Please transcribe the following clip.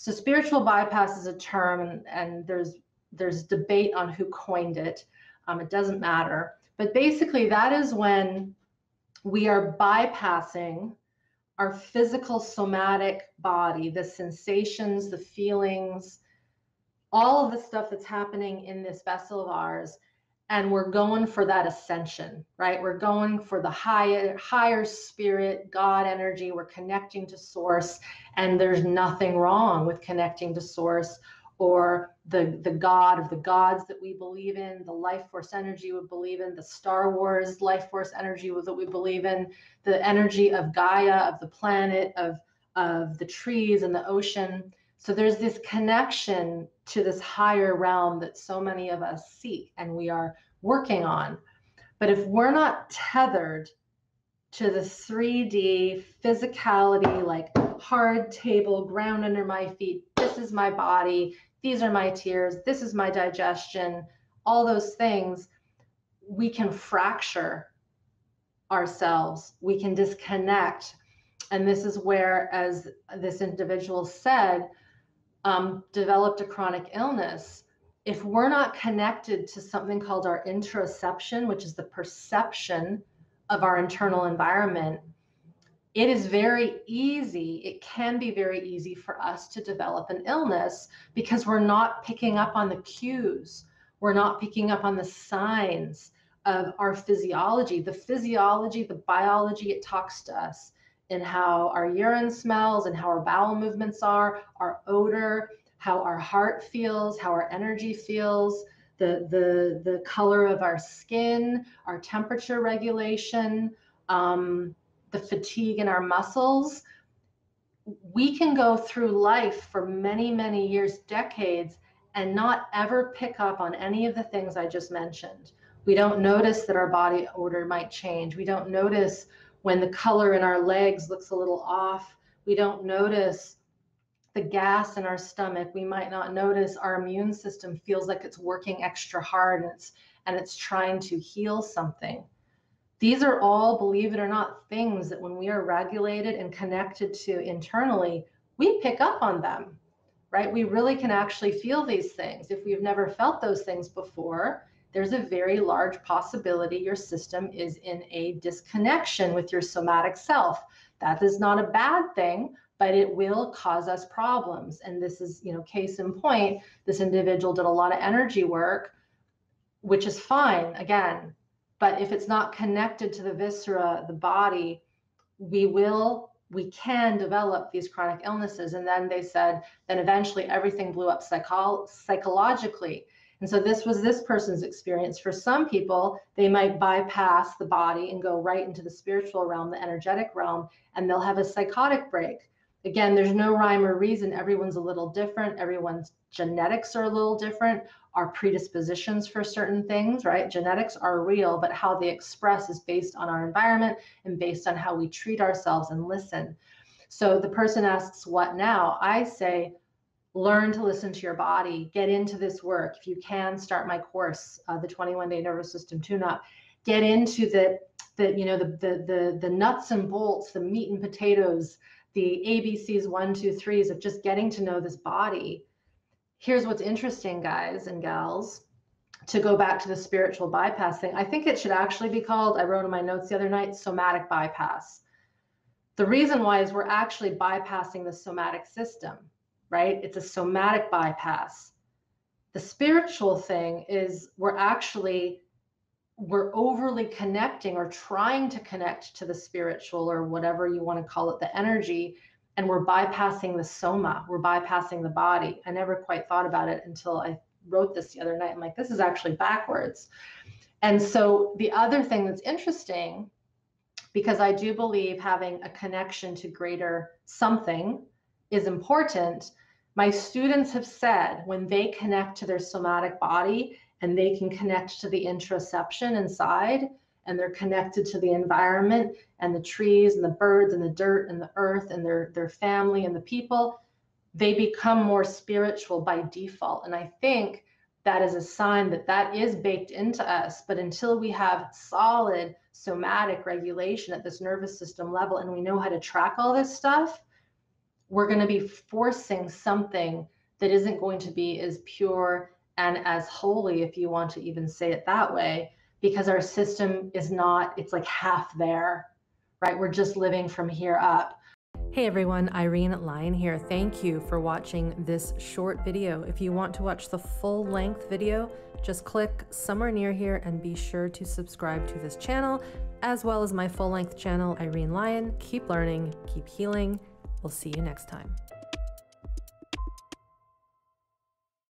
So spiritual bypass is a term, and there's debate on who coined it. It doesn't matter. But basically, that is when we are bypassing our physical somatic body, the sensations, the feelings, all of the stuff that's happening in this vessel of ours, and we're going for that ascension, right? We're going for the higher spirit, God energy. We're connecting to source, and there's nothing wrong with connecting to source or the God of the gods that we believe in, the life force energy we believe in, the Star Wars life force energy that we believe in, the energy of Gaia, of the planet, of the trees and the ocean. So there's this connection to this higher realm that so many of us seek and we are working on. But if we're not tethered to the 3D physicality, like hard table, ground under my feet, this is my body, these are my tears, this is my digestion, all those things, we can fracture ourselves, we can disconnect. And this is where, as this individual said, developed a chronic illness. If we're not connected to something called our interoception, which is the perception of our internal environment, it is very easy, it can be very easy for us to develop an illness because we're not picking up on the cues. We're not picking up on the signs of our physiology. The physiology, the biology, it talks to us in how our urine smells and how our bowel movements are, our odor, how our heart feels, how our energy feels, the color of our skin, our temperature regulation, the fatigue in our muscles. We can go through life for many, many years, decades, and not ever pick up on any of the things I just mentioned. We don't notice that our body odor might change. We don't notice when the color in our legs looks a little off. We don't notice the gas in our stomach. We might not notice our immune system feels like it's working extra hard and it's trying to heal something. These are all, believe it or not, things that when we are regulated and connected to internally, we pick up on them, right? We really can actually feel these things. If we've never felt those things before, there's a very large possibility your system is in a disconnection with your somatic self. That is not a bad thing, but it will cause us problems. And this is, case in point, this individual did a lot of energy work, which is fine, again. But if it's not connected to the viscera, the body, we can develop these chronic illnesses. And then they said, then eventually everything blew up psychologically. And so this was this person's experience. For some people, they might bypass the body and go right into the spiritual realm, the energetic realm, and they'll have a psychotic break. Again, there's no rhyme or reason. Everyone's a little different. Everyone's genetics are a little different. Our predispositions for certain things, right? Genetics are real, but how they express is based on our environment and based on how we treat ourselves and listen. So the person asks, what now? I say, learn to listen to your body, get into this work. If you can, start my course, the 21-day nervous system tune-up. Get into the nuts and bolts, the meat and potatoes, the ABCs, 1, 2, 3s of just getting to know this body. Here's what's interesting, guys and gals, to go back to the spiritual bypass thing. I think it should actually be called, I wrote in my notes the other night, somatic bypass. The reason why is we're actually bypassing the somatic system, right? It's a somatic bypass. The spiritual thing is we're overly connecting or trying to connect to the spiritual or whatever you want to call it, the energy, and we're bypassing the soma, we're bypassing the body. I never quite thought about it until I wrote this the other night. I'm like, this is actually backwards. And so the other thing that's interesting, because I do believe having a connection to greater something is important. My students have said when they connect to their somatic body and they can connect to the interoception inside, and they're connected to the environment and the trees and the birds and the dirt and the earth and their family and the people, they become more spiritual by default. And I think that is a sign that is baked into us. But until we have solid somatic regulation at this nervous system level and we know how to track all this stuff, we're going to be forcing something that isn't going to be as pure and as holy, if you want to even say it that way, because our system is not, it's like half there, right? We're just living from here up. Hey everyone, Irene Lyon here. Thank you for watching this short video. If you want to watch the full length video, just click somewhere near here and be sure to subscribe to this channel, as well as my full length channel, Irene Lyon. Keep learning, keep healing. We'll see you next time.